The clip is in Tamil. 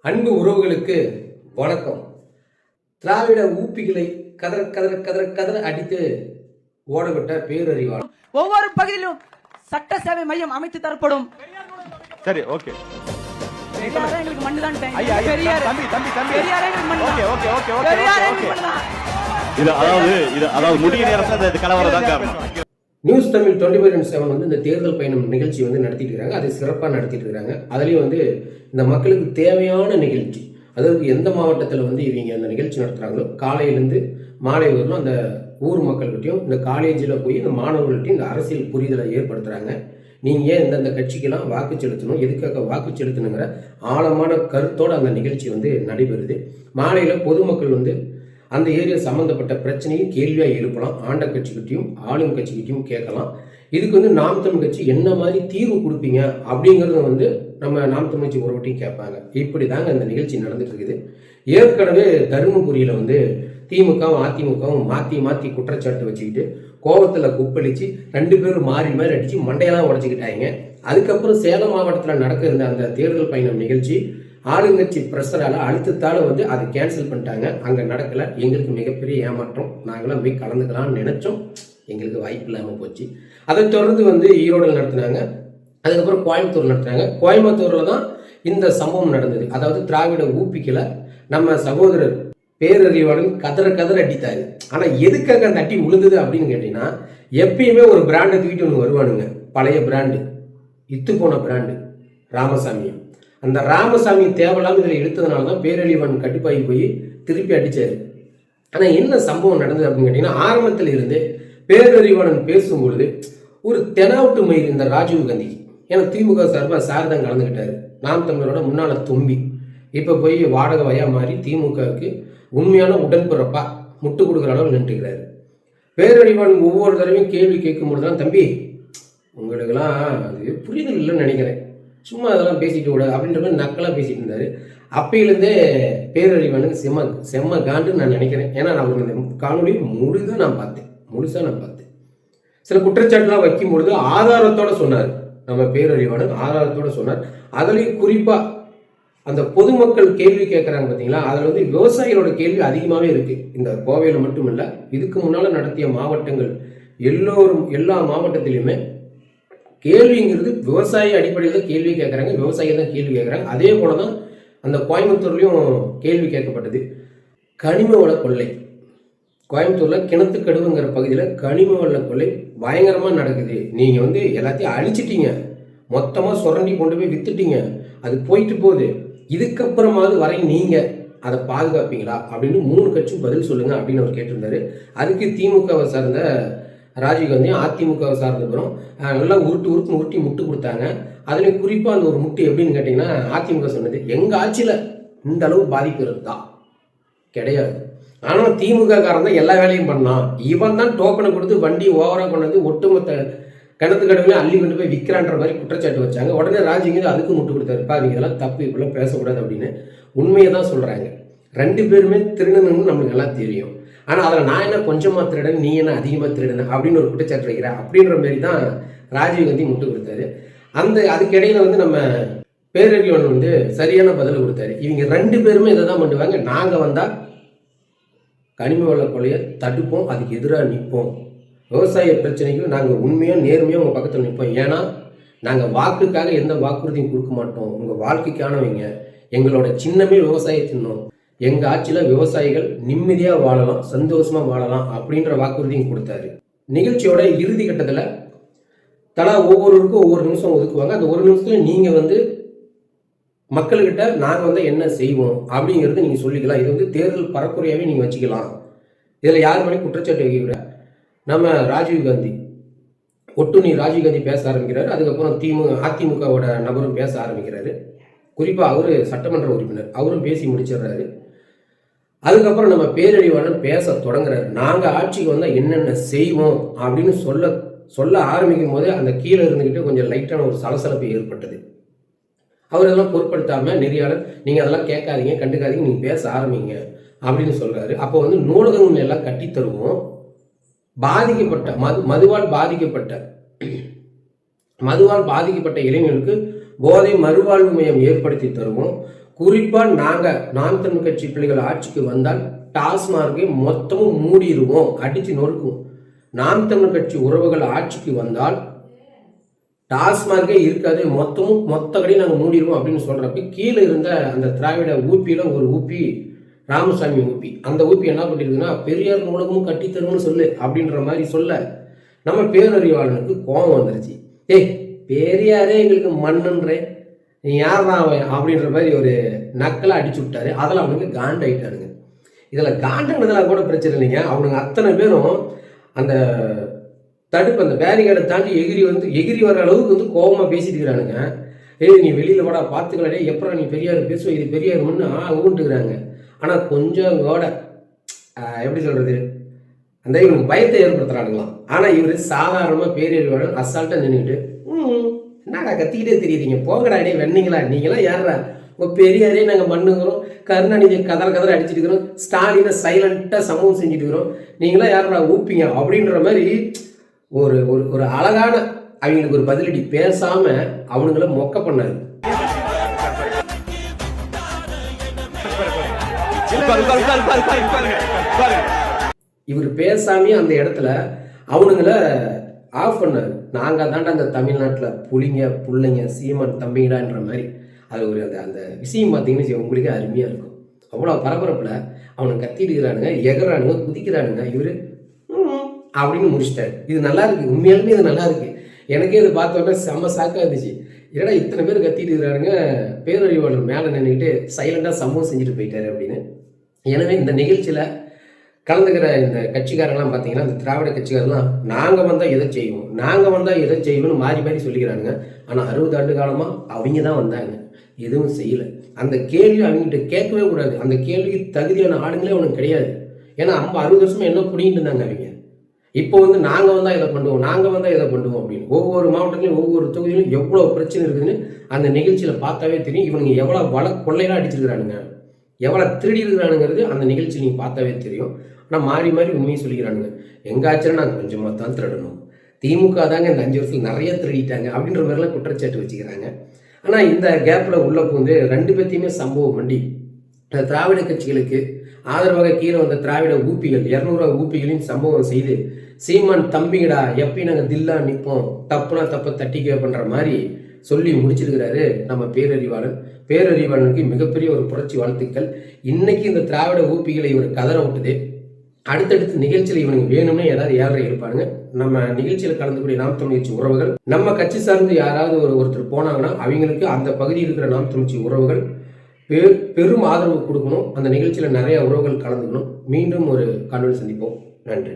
அன்பு உறவுகளுக்கு வணக்கம். திராவிட ஊப்பிகளை கதற கதற கதற கதற அடித்து ஓடவிட்ட பேரறிவாளன். ஒவ்வொரு பகுதியிலும் சட்ட சேவை மையம் அமைத்து தரப்படும். சரி, ஓகே. எங்களுக்கு மண்ணு தான். அதாவது முடிய நேரத்தில் கலவரம் தான் காரணம். நியூஸ் தமிழ் 24/7 வந்து இந்த தேர்தல் பயணம் நிகழ்ச்சி வந்து நடத்திட்டு இருக்காங்க. அது சிறப்பாக நடத்திட்டு இருக்காங்க. அதுலேயும் வந்து இந்த மக்களுக்கு தேவையான நிகழ்ச்சி, அதாவது எந்த மாவட்டத்தில் வந்து இவங்க அந்த நிகழ்ச்சி நடத்துகிறாங்களோ காலையிலேருந்து மாலை வரலும் அந்த ஊர் மக்கள்கிட்டையும் இந்த காலேஜில் போய் இந்த மாணவர்கள்ட்டையும் இந்த அரசியல் புரிதலை ஏற்படுத்துகிறாங்க. நீங்கள் ஏன் இந்தந்த கட்சிக்கெல்லாம் வாக்கு செலுத்தணும், எதுக்காக வாக்கு செலுத்தணுங்கிற ஆழமான கருத்தோடு அந்த நிகழ்ச்சி வந்து நடைபெறுது. மாலையில் பொதுமக்கள் வந்து அந்த ஏரியா சம்மந்தப்பட்ட பிரச்சனையும் கேள்வியாக எழுப்பலாம். ஆண்ட கட்சிக்கிட்டையும் ஆளும் கட்சிக்கிட்டையும் கேட்கலாம். இதுக்கு வந்து நாம் தமிழ் கட்சி என்ன மாதிரி தீர்வு கொடுப்பீங்க அப்படிங்கிறத வந்து நம்ம நாம் தமிழ் கட்சி ஒருவட்டையும் கேட்பாங்க. இப்படி தாங்க இந்த நிகழ்ச்சி நடந்துட்டு இருக்குது. ஏற்கனவே தருமபுரியில் வந்து திமுகவும் அதிமுகவும் மாற்றி மாற்றி குற்றச்சாட்டு வச்சுக்கிட்டு கோபத்தில் குப்பளிச்சு 2 பேரும் மாறி மாறி அடித்து மண்டையெல்லாம் உடச்சிக்கிட்டாங்க. அதுக்கப்புறம் சேலம் மாவட்டத்தில் நடக்க இருந்த அந்த தேர்தல் பயணம் நிகழ்ச்சி ஆளுங்கட்சி பிரஷரால் அழுத்தத்தால் வந்து அதை கேன்சல் பண்ணிட்டாங்க. அங்கே நடக்கலை. எங்களுக்கு மிகப்பெரிய ஏமாற்றம். நாங்களாம் போய் கலந்துக்கலாம்னு நினச்சோம். எங்களுக்கு வாய்ப்பு இல்லாமல் போச்சு. அதை தொடர்ந்து வந்து ஈரோடில் நடத்தினாங்க. அதுக்கப்புறம் கோயம்புத்தூர் நடத்தினாங்க. கோயம்புத்தூரில் தான் இந்த சம்பவம் நடந்தது. அதாவது திராவிட ஊப்பிக்கலை நம்ம சகோதரர் பேரறிவாளன் கதற கதற அடித்தாரு. ஆனால் எதுக்காக அந்த அடி விழுந்தது அப்படின்னு கேட்டிங்கன்னா, எப்பயுமே ஒரு பிராண்டை தூக்கிட்டு ஒன்று வருவானுங்க. பழைய பிராண்டு, இத்து போன பிராண்டு ராமசாமி. அந்த ராமசாமி தேவையில்லாமல் இதில் இழுத்ததுனால தான் பேரறிவாளன் கட்டுப்பாகி போய் திருப்பி அடித்தார். ஆனால் என்ன சம்பவம் நடந்தது அப்படின்னு கேட்டிங்கன்னா, ஆரம்பத்தில் இருந்து பேரறிவாளன் பேசும்பொழுது ஒரு தெனாவட்டு மயிர் இந்த ராஜீவ் காந்தி, ஏன்னா திமுக சார்பாக சாரதம் கலந்துக்கிட்டாரு. நாம் தமிழரோட முன்னாள் தும்பி இப்போ போய் வாடகை வயா மாறி திமுகவுக்கு உண்மையான உடன்பிறப்பா முட்டு கொடுக்குற அளவு நின்றுக்கிறாரு. பேரறிவாளன் ஒவ்வொரு தடவையும் கேள்வி கேட்கும்போது தான், தம்பி உங்களுக்கெல்லாம் அது புரிதல் இல்லைன்னு நினைக்கிறேன், சும்மா அதெல்லாம் பேசிட்டு விட அப்படின்ற மாதிரி நக்கலாக பேசிட்டு இருந்தார். அப்பையிலேருந்தே பேரறிவாளனுக்கு செம்ம காண்டுன்னு நான் நினைக்கிறேன். ஏன்னா நான் ஒரு காணொலி முழுசாக நான் பார்த்தேன். சில குற்றச்சாட்டுலாம் வைக்கும்பொழுது ஆதாரத்தோடு சொன்னார். நம்ம பேரறிவாளன் ஆதாரத்தோடு சொன்னார். அதுலேயும் குறிப்பாக அந்த பொதுமக்கள் கேள்வி கேட்குறாங்க பார்த்தீங்களா, அதில் வந்து விவசாயிகளோட கேள்வி அதிகமாகவே இருக்குது. இந்த கோவையில் மட்டும் இல்லை, இதுக்கு முன்னால் நடத்திய மாவட்டங்கள் எல்லா மாவட்டத்திலையுமே கேள்விங்கிறது விவசாய அடிப்படையில் கேள்வி கேட்குறாங்க. விவசாயிகள் தான் கேள்வி கேட்குறாங்க. அதே போல தான் அந்த கோயம்புத்தூர்லேயும் கேள்வி கேட்கப்பட்டது. கனிம வள கொள்ளை கோயம்புத்தூரில் கிணத்துக்கடுவுங்கிற பகுதியில் கனிம வள கொள்ளை பயங்கரமாக நடக்குது. நீங்கள் வந்து எல்லாத்தையும் அழிச்சிட்டீங்க, மொத்தமாக சுரண்டி கொண்டு போய் வித்துட்டீங்க, அது போயிட்டு போகுது. இதுக்கப்புறமாவது வரை நீங்கள் அதை பாதுகாப்பீங்களா அப்படின்னு 3 கட்சியும் பதில் சொல்லுங்கள் அப்படின்னு அவர் கேட்டிருந்தாரு. அதுக்கு திமுகவை சார்ந்த ராஜீவ்காந்தியும் அதிமுகவை சார்ந்தவரும் நல்லா உருட்டி முட்டு கொடுத்தாங்க. அதுலேயும் குறிப்பாக அந்த ஒரு முட்டு எப்படின்னு கேட்டிங்கன்னா, அதிமுக சொன்னது, எங்கள் ஆட்சியில் இந்த அளவு பாதிப்பு இருந்தா கிடையாது, ஆனால் திமுக காரன் தான் எல்லா வேலையும் பண்ணான், இவன் தான் டோக்கனை கொடுத்து வண்டி ஓவராக கொண்டு வந்து ஒட்டுமொத்த கிணத்து கடவுளையும் அள்ளி கொண்டு போய் விற்கிறான்ற மாதிரி குற்றச்சாட்டு வச்சாங்க. உடனே ராஜீவ்காந்தி அதுக்கு முட்டு கொடுத்தாரு. பாருங்க, இதெல்லாம் தப்பு, இப்பெல்லாம் பேசக்கூடாது அப்படின்னு உண்மையை தான் சொல்கிறாங்க. 2 பேருமே திருடணும்னு நம்மளுக்கு எல்லாம் தெரியும். ஆனால் அதில் நான் என்ன கொஞ்சமாக திருடன், நீ என்ன அதிகமாக திருடன் அப்படின்னு ஒரு குற்றச்சாட்டு வைக்கிறேன் அப்படின்ற மாதிரி தான் ராஜீவ்காந்தி முட்டு கொடுத்தாரு. அதுக்கிடையில் வந்து நம்ம பேரறிவாளன் வந்து சரியான பதில் கொடுத்தாரு. இவங்க 2 பேருமே இதை தான் பண்ணுவாங்க. நாங்கள் வந்தால் கனிம வள கொள்ளையை தடுப்போம், அதுக்கு எதிராக நிற்போம், விவசாய பிரச்சனைக்கு நாங்கள் உண்மையாக நேர்மையாக உங்கள் பக்கத்தில் நிற்போம், ஏன்னா நாங்கள் வாக்குக்காக எந்த வாக்குறுதியும் கொடுக்க மாட்டோம், உங்கள் வாழ்க்கைக்கானவங்க, எங்களோட சின்னமே விவசாய சின்னம், எங்கள் ஆட்சியில் விவசாயிகள் நிம்மதியாக வாழலாம், சந்தோஷமாக வாழலாம் அப்படின்ற வாக்குறுதியும் கொடுத்தாரு. நிகழ்ச்சியோட இறுதி கட்டத்தில் தலா ஒவ்வொருவருக்கும் ஒவ்வொரு நிமிஷம் ஒதுக்குவாங்க. அந்த ஒரு நிமிஷத்துல நீங்கள் வந்து மக்கள்கிட்ட நாங்கள் வந்து என்ன செய்வோம் அப்படிங்கிறது நீங்கள் சொல்லிக்கலாம். இது வந்து தேர்தல் பரப்புரையாகவே நீங்கள் வச்சுக்கலாம். இதில் யார் மேலே குற்றச்சாட்டு வைக்கிற நம்ம ராஜீவ்காந்தி ஒட்டுண்ணி ராஜீவ்காந்தி பேச ஆரம்பிக்கிறாரு. அதுக்கப்புறம் அதிமுகவோட நபரும் பேச ஆரம்பிக்கிறாரு. குறிப்பாக அவர் சட்டமன்ற உறுப்பினர், அவரும் பேசி முடிச்சிடுறாரு. அதுக்கப்புறம் நம்ம பேரறிவாளன் பேச தொடங்குறாரு. நாங்கள் ஆட்சிக்கு வந்தால் என்னென்ன செய்வோம் அப்படின்னு சொல்ல ஆரம்பிக்கும் போது அந்த கீழே இருந்துக்கிட்டு கொஞ்சம் லைட்டான ஒரு சலசலப்பு ஏற்பட்டது. அவர் அதெல்லாம் பொருட்படுத்தாமல், நெறியாளர் நீங்கள் அதெல்லாம் கேட்காதீங்க, கண்டுக்காதீங்க, நீங்கள் பேச ஆரம்பிங்க அப்படின்னு சொல்கிறாரு. அப்போ வந்து நூலகங்கள் எல்லாம் கட்டித்தருவோம், பாதிக்கப்பட்ட மதுவால் பாதிக்கப்பட்ட இளைஞர்களுக்கு போதை மறுவாழ்வு மையம் ஏற்படுத்தி தருவோம், குறிப்பாக நாங்கள் நாம் தமிழ் கட்சி பிள்ளைகள் ஆட்சிக்கு வந்தால் டாஸ்மார்க்கை மொத்தமும் மூடிடுவோம், அடித்து நொறுக்குவோம். நாம் தமிழ் கட்சி உறவுகள் ஆட்சிக்கு வந்தால் டாஸ்மார்க்கே இருக்காது, மொத்த கடையும் நாங்கள் மூடிடுவோம் அப்படின்னு சொல்கிறப்ப கீழே இருந்த அந்த திராவிட ஊப்பியில் ஒரு ஊப்பி ராமசாமி ஊப்பி, அந்த ஊப்பி என்ன பண்ணியிருக்குன்னா பெரியார் நூலகமும் கட்டித்தரும்னு சொல்லு அப்படின்ற மாதிரி சொல்ல நம்ம பேரறிவாளனுக்கு கோபம் வந்துருச்சு. ஏய் பெரியாரே எங்களுக்கு மண்ணுன்றே, நீ யாரா அவன் அப்படின்ற மாதிரி ஒரு நக்கலை அடிச்சு விட்டாரு. அதில் அவனுக்கு காண்டாயிட்டானுங்க. இதில் காண்டுன்றதுலாம் கூட பிரச்சனை இல்லைங்க. அவனுங்க அத்தனை பேரும் அந்த தடுப்பு அந்த பேரிகார்டை தாண்டி எகிரி வர அளவுக்கு வந்து கோபமாக பேசிட்டு இருக்கிறானுங்க. ஏய் நீ வெளியில் வாடா பார்த்துக்கலாடே, எப்பறம் நீ பெரியார் பேசுவோம், இது பெரியார் முன்னு ஊன்ட்டுக்கிறாங்க. ஆனால் கொஞ்சம் கூட எப்படி சொல்கிறது, அந்த இவனுக்கு பயத்தை ஏற்படுத்துறானுங்களாம். ஆனால் இவர் சாதாரணமாக பேரறிவாளன் அசால்ட்டாக நின்றுட்டு என்னடா கத்திக்கிட்டே தெரியுறீங்க, போங்கடாடே வெண்ணீங்களா, நீங்களாம் யாரா, உங்கள் பெரியாரே நாங்கள் மண்ணுங்கிறோம், கருணாநிதி கதற அடிச்சுட்டு இருக்கிறோம், ஸ்டாலினை சைலண்ட்டாக சமூகம் செஞ்சுட்டு இருக்கிறோம், நீங்களாம் யாரா ஊப்பிங்க அப்படின்ற மாதிரி ஒரு ஒரு அழகான அவங்களுக்கு ஒரு பதிலடி பேசாம அவனுங்களை மொக்க பண்ணாரு. இவர் பேசாமே அந்த இடத்துல அவனுங்களை ஆஃப் பண்ணாரு. நாங்கள் தாண்டா அந்த தமிழ்நாட்டில் புலிங்க பிள்ளைங்க சீமான் தம்பிங்கடான்ற மாதிரி. அது ஒரு அந்த விஷயம் பார்த்தீங்கன்னு உங்களுக்கே அருமையாக இருக்கும். அவ்வளோ பரபரப்பில் அவனுக்கு கத்திட்டு இருக்கிறானுங்க, எகறானுங்க, குதிக்கிறானுங்க. இவர் அப்படின்னு முடிச்சிட்டாரு. இது நல்லா இருக்கு, உண்மையாலுமே இது நல்லா இருக்கு. எனக்கே இது பார்த்தோன்னே செம்ம சாக்காக இருந்துச்சு. ஏன்னா இத்தனை பேர் கத்திட்டு இருக்கிறானுங்க, பேரறிவாளர் மேலே நின்றுக்கிட்டு சைலண்டாக சம்பவம் செஞ்சுட்டு போயிட்டாரு அப்படின்னு. எனவே இந்த நிகழ்ச்சியில் கலந்துக்கிற இந்த கட்சிக்காரங்களாம் பார்த்தீங்கன்னா, இந்த திராவிட கட்சிக்காரெல்லாம் நாங்கள் வந்தால் எதை செய்வோம், நாங்கள் வந்தால் எதை செய்வோம்னு மாறி சொல்லிக்கிறானுங்க. ஆனால் 60 ஆண்டு காலமாக அவங்க தான் வந்தாங்க, எதுவும் செய்யலை. அந்த கேள்வி அவங்ககிட்ட கேட்கவே கூடாது. அந்த கேள்விக்கு தகுதியான ஆளுங்களே அவனுக்கு கிடையாது. ஏன்னா 60 வருஷமா என்ன புடிங்கிட்டு இருந்தாங்க அவங்க. இப்போ வந்து நாங்கள் வந்தால் இதை பண்ணுவோம், நாங்கள் வந்தால் இதை பண்ணுவோம் அப்படின்னு ஒவ்வொரு மாவட்டத்திலையும் ஒவ்வொரு தொகுதியிலும் எவ்வளோ பிரச்சனை இருக்குதுன்னு அந்த நிகழ்ச்சியில் பார்த்தாவே தெரியும். இவனுங்க எவ்வளோ கொள்ளையெல்லாம் அடிச்சிருக்கிறானுங்க, எவ்வளோ திருடி இருக்கிறானுங்கிறது அந்த நிகழ்ச்சி நீங்கள் பார்த்தாவே தெரியும். ஆனால் மாறி உண்மையை சொல்லிக்கிறானுங்க. எங்காச்சும் நாங்கள் கொஞ்சமாக தான் திருடணும், திமுக தாங்க இந்த 5 வருஷத்தில் நிறைய திருடிட்டாங்க அப்படின்ற மாதிரிலாம் குற்றச்சாட்டு வச்சுக்கிறாங்க. ஆனால் இந்த கேப்பில் உள்ள பூந்து 2 பேர்த்தையுமே சம்பவம் பண்ணி திராவிட கட்சிகளுக்கு ஆதரவாக கீழே வந்த திராவிட ஊப்பிகள் 200 ஊப்பிகளையும் சம்பவம் செய்து சீமான் தம்பிங்கடா எப்பயும் நாங்கள் தில்லா நிற்போம், தப்புனா தப்பை தட்டிக்க பண்ணுற மாதிரி சொல்லி முடிச்சிருக்கிறாரு நம்ம பேரறிவாளனுக்கு மிகப்பெரிய ஒரு புரட்சி வாழ்த்துக்கள். இன்னைக்கு இந்த திராவிட ஊப்பிகளை இவர் கதற விட்டுது. அடுத்தடுத்த நிகழ்ச்சியில் இவனுக்கு வேணும்னு ஏதாவது ஏழரை இருப்பானுங்க. நம்ம நிகழ்ச்சியில் கலந்துக்கூடிய நாம் தமிழ் உறவுகள் நம்ம கட்சி சார்ந்து யாராவது ஒருத்தர் போனாங்கன்னா அவங்களுக்கு அந்த பகுதியில் இருக்கிற நாம் தமிழ் உறவுகள் பெரும் ஆதரவு கொடுக்கணும். அந்த நிகழ்ச்சியில் நிறைய உறவுகள் கலந்துக்கணும். மீண்டும் ஒரு காணொலி சந்திப்போம். நன்றி.